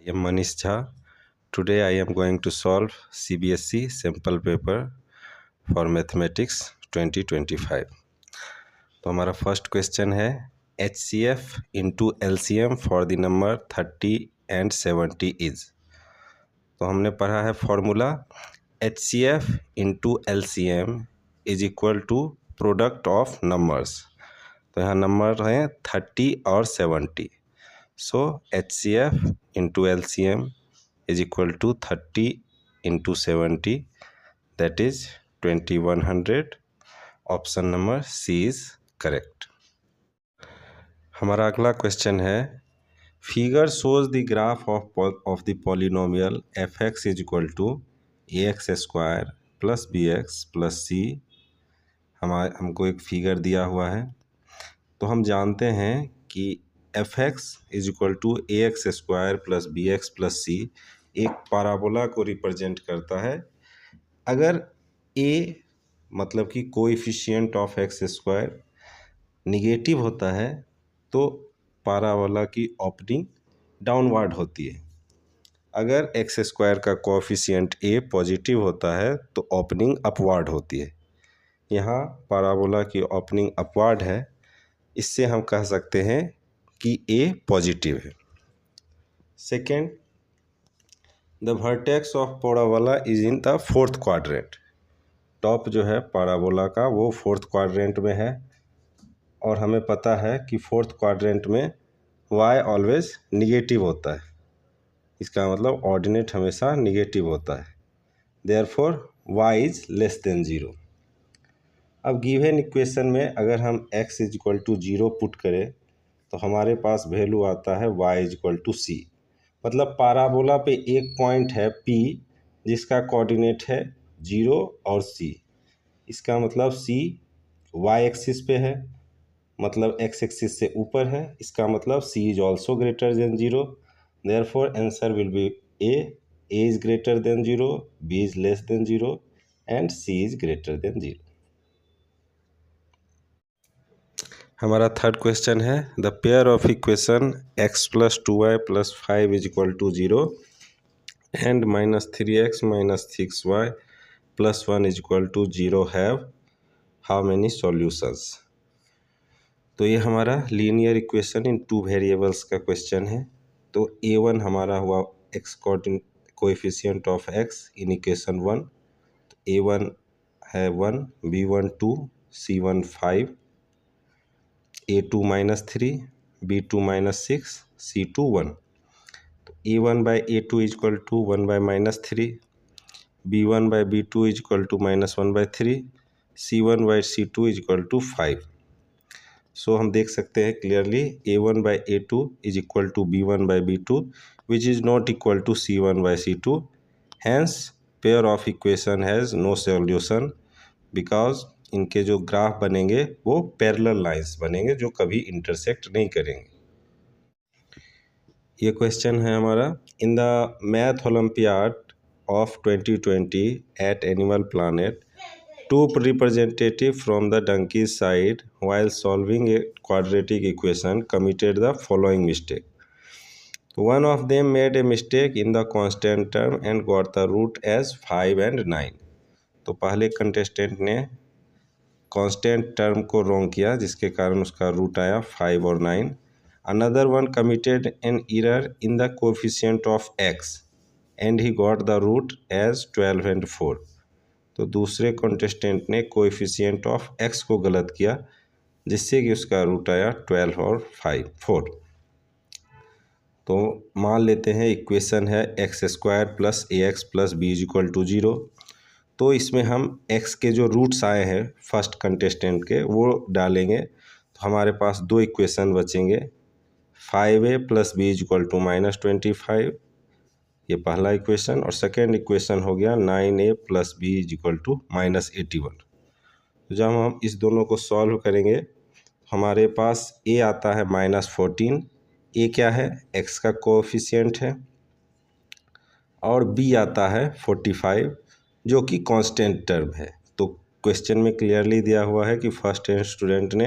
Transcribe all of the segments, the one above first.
I am Manish Jha. Today I am going to solve CBSE sample paper for mathematics 2025. तो हमारा first question है HCF into LCM for the number 30 and 70 is. तो हमने पढ़ा है formula HCF into LCM is equal to product of numbers. तो यहाँ number हैं 30 और 70। So HCF into LCM is equal to 30 into 70, that is 2100. Option number C is correct. हमारा अगला क्वेश्चन है figure shows the graph of the polynomial F X is equal to A X square plus B X plus C. हमको एक figure दिया हुआ है। तो हम जानते हैं कि F X is equal to A X square plus B X plus C एक पाराबोला को रिप्रेजेंट करता है। अगर ए मतलब कि coefficient of x square negative होता है तो पाराबोला की ओपनिंग डाउनवर्ड होती है। अगर एक्स स्क्वायर का कोएफिशिएंट ए पॉजिटिव होता है तो ओपनिंग अपवर्ड होती है। यहाँ पाराबोला की ओपनिंग अपवर्ड है, इससे हम कह सकते हैं कि ए पॉजिटिव है। Second, the vertex of parabola is in the fourth quadrant. Top जो है पैराबोला का वो फोर्थ क्वाड्रेंट में है और हमें पता है कि फोर्थ क्वाड्रेंट में y ऑलवेज निगेटिव होता है। इसका मतलब ऑर्डिनेट हमेशा निगेटिव होता है। Therefore y is less than 0। अब गिवन इक्वेशन में अगर हम x is equal to 0 put करें तो हमारे पास वैल्यू आता है y is equal to C. मतलब पाराबोला पे एक पॉइंट है P जिसका कोऑर्डिनेट है 0 और C। इसका मतलब C y एक्सिस पे है, मतलब x एक्सिस से ऊपर है। इसका मतलब C is also greater than 0। Therefore answer will be A is greater than 0, B is less than 0 and C is greater than 0। हमारा थर्ड क्वेश्चन है the pair of equation x plus 2y plus 5 is equal to 0 and minus 3x minus 6y plus 1 is equal to 0 have how many solutions. तो ये हमारा linear equation in two variables का question है। तो a1 हमारा हुआ x coefficient of x in equation 1। तो a1 है 1, b1 2, c1 5, a2 minus 3, b2 minus 6, c2 1। तो a1 by a2 is equal to 1 by minus 3, b1 by b2 is equal to minus 1 by 3, c1 by c2 is equal to 5। So हम देख सकते हैं clearly a1 by a2 is equal to b1 by b2 which is not equal to c1 by c2। Hence pair of equation has no solution because इनके जो graph बनेंगे वो parallel lines बनेंगे जो कभी इंटरसेक्ट नहीं करेंगे। ये क्वेश्चन है हमारा in the math olympiad of 2020 at animal planet two representative from the donkey side while solving a quadratic equation committed the following mistake. One of them made a mistake in the constant term and got the root as 5 and 9. तो पहले contestant ने constant term को wrong किया जिसके कारण उसका root आया 5 और 9। Another one committed an error in the coefficient of x and he got the root as 12 and 4। तो दूसरे कंटेस्टेंट ने कोएफिशिएंट ऑफ x को गलत किया जिससे कि उसका रूट आया 12 और 4। तो मान लेते हैं इक्वेशन है X square plus A X plus B is equal to 0। तो इसमें हम x के जो रूट्स आए हैं फर्स्ट कंटेस्टेंट के वो डालेंगे तो हमारे पास दो इक्वेशन बचेंगे 5a plus B is equal to minus 25। ये पहला इक्वेशन और सेकेंड इक्वेशन हो गया 9a plus B is equal to minus 81। तो जब हम इस दोनों को सॉल्व करेंगे हमारे पास a आता है माइनस 14। a क्या है x का कोएफिशिएंट है और b आता है 45 जो कि कांस्टेंट टर्म है। तो क्वेश्चन में क्लियरली दिया हुआ है कि फर्स्ट स्टूडेंट ने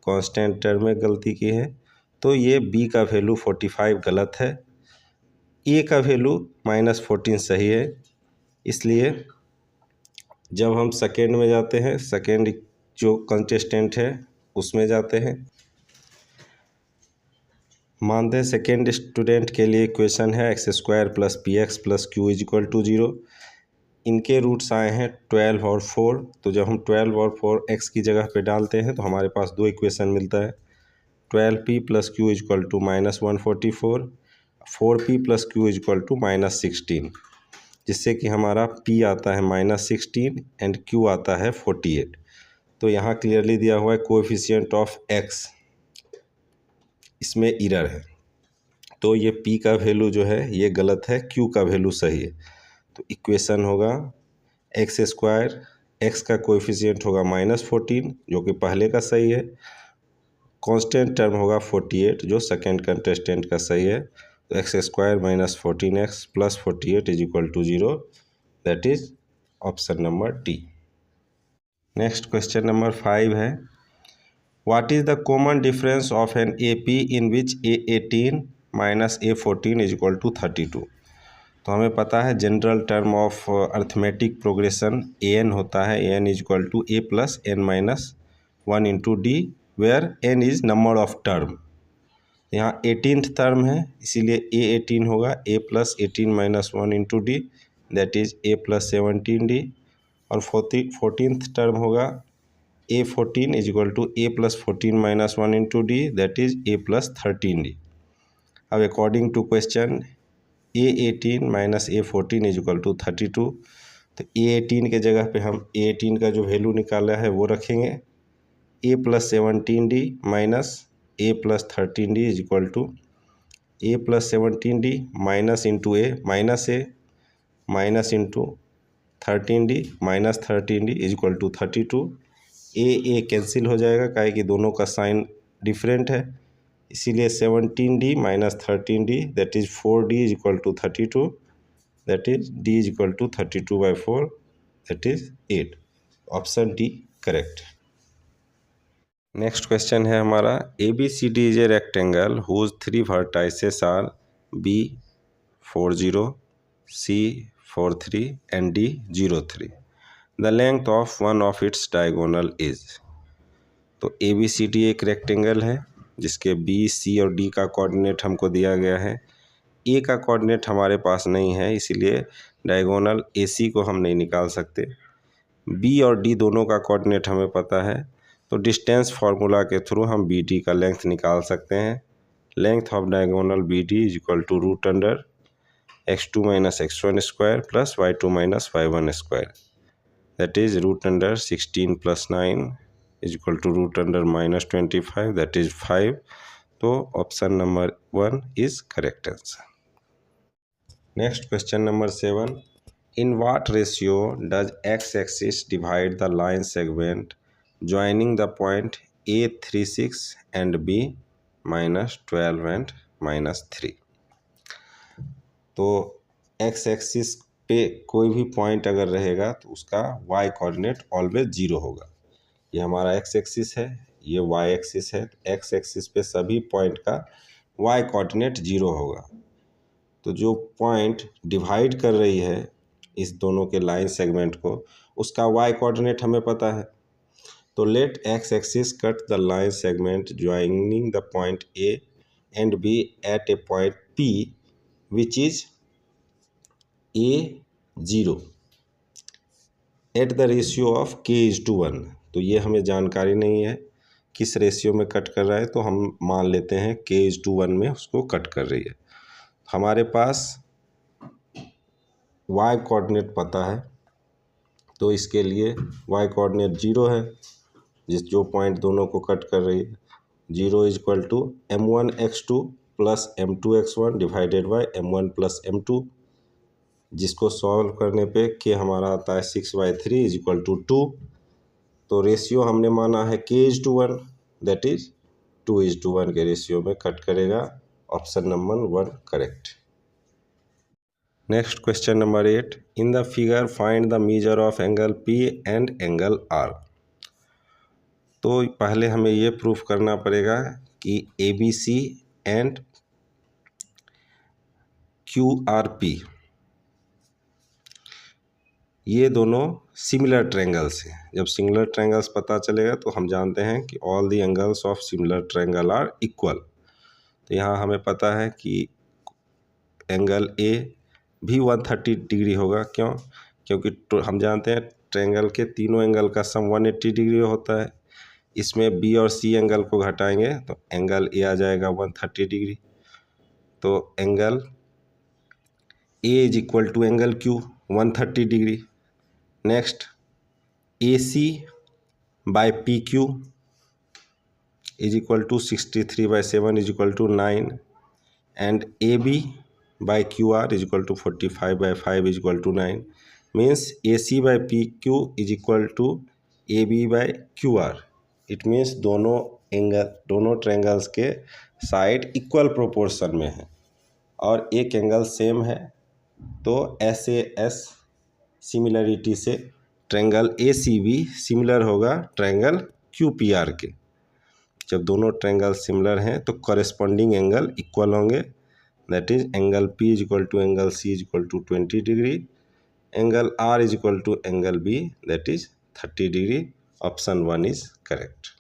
कांस्टेंट टर्म में गलती की है। तो ये b का वैल्यू 45 गलत है। ए का वैल्यू -14 सही है, इसलिए जब हम सेकेंड में जाते हैं, सेकेंड जो कंटेस्टेंट है उसमें जाते हैं। मानते हैं सेकेंड स्टूडेंट के लिए इक्वेशन है x² + px + q = 0। इनके रूट्स आए हैं 12 और 4, तो जब हम 12 और 4 x की जगह पे डालते हैं तो हमारे पास दो इक्वेशन मिलता है। 12p + q = -144, 4p + q = -16, जिससे कि हमारा p आता है -16 एंड q आता है 48। तो यहाँ क्लियरली दिया हुआ है कोएफिशिएंट ऑफ x, इसमें एरर है, तो ये p का वैल्यू जो है ये गलत है, q का वैल्यू सही है। तो इक्वेशन होगा x², x का कोएफिशिएंट होगा -14 जो कि पहले का सही है, कांस्टेंट टर्म होगा 48 जो सेकेंड कंटेस्टेंट का सही है। तो x² - 14x + 48 = 0, that is option number D. Next question number 5 है, what is the common difference of an AP in which A18 - A14 = 32। तो हमें पता है general term of arithmetic progression an होता है, an = a + n - 1 × d, where n is number of term. यहाँ 18th term है, इसीलिए A18 होगा a + 18 - 1 × d, that is a + 17d। और 14th टर्म होगा A14 = a + 14 - 1 × d, that is a + 13d। अब according to question A18 - A14 = 32, तो A18 के जगह पे हम A18 का जो वैल्यू निकाला है वो रखेंगे, a + 17d - a + 13d = a + 17d - a - 13d -13d = 32। a cancel हो जाएगा, काहे कि दोनों का साइन डिफरेंट है, इसीलिए 17d - 13d that is 4d = 32, that is d = 32/4, that is 8। Option D correct. Next question है हमारा, ABCD is a rectangle whose 3 vertices are B40, C43 एंड D03। The length of one of its diagonal is. तो ABCD एक rectangle है जिसके B, C और D का coordinate हमको दिया गया है। A का कोऑर्डिनेट हमारे पास नहीं है, इसीलिए डायगोनल AC को हम नहीं निकाल सकते। B और D दोनों का कोऑर्डिनेट हमें पता है, तो डिस्टेंस फार्मूला के थ्रू हम BD का लेंथ निकाल सकते हैं। Length of diagonal BD = √x2 - x1² + y2 - y1², that is √16 + 9 = √−25, that is 5। तो option number 1 is correct answer. Next question number 7, in what ratio does x-axis divide the line segment joining the point A36 and B -12 and -3। तो x axis पे कोई भी point अगर रहेगा तो उसका y coordinate always 0 होगा। ये हमारा x एक्सिस है, ये y एक्सिस है, x एक्सिस पे सभी पॉइंट का y कोऑर्डिनेट 0 होगा। तो जो पॉइंट डिवाइड कर रही है इस दोनों के लाइन सेगमेंट को, उसका y कोऑर्डिनेट हमें पता है। तो let x axis cut the line segment joining the point A and B at a point P which is A0 at the ratio of k:1। तो ये हमें जानकारी नहीं है किस रेशियो में कट कर रहा है, तो हम मान लेते हैं k:1 में उसको कट कर रही है। हमारे पास y कोऑर्डिनेट पता है, तो इसके लिए y कोऑर्डिनेट 0 है, जो पॉइंट दोनों को कट कर रही है। 0 = m1x2 + m2x1 / m1 + m2, जिसको सॉल्व करने पे k हमारा आता है 6/3 = 2। तो रेशियो हमने माना है k:1, दैट इज 2:1 के रेशियो में कट करेगा। Option number 1 correct. Next question number 8, in the figure find the measure of angle P and angle R। तो पहले हमें ये प्रूफ करना पड़ेगा कि ABC एंड QRP, ये दोनों सिमिलर ट्रायंगल्स हैं। जब सिमिलर ट्रायंगल्स पता चलेगा तो हम जानते हैं कि all the angles of similar triangle are equal. तो यहाँ हमें पता है कि एंगल ए भी 130 डिग्री होगा। क्यों? क्योंकि हम जानते हैं ट्रायंगल के तीनों एंगल का सम 180 डिग्री होता है। इसमें बी और सी एंगल को घटाएंगे तो एंगल ए आ जाएगा 130 डिग्री। तो angle A is equal to angle Q 130 degree. Next AC by PQ is equal to 63/7 is equal to 9 and AB by QR is equal to 45/5 is equal to 9 means AC by PQ is equal to AB by QR। It means दोनों triangles के side equal proportion में है और एक angle same है। तो SAS similarity से triangle ACB similar होगा ट्रायंगल QPR के। जब दोनों ट्रायंगल सिमिलर हैं तो कॉरेस्पॉन्डिंग एंगल इक्वल होंगे। That is angle P is equal to angle C is equal to 20 degree. Angle R is equal to angle B, that is 30 degree. Option 1 is correct.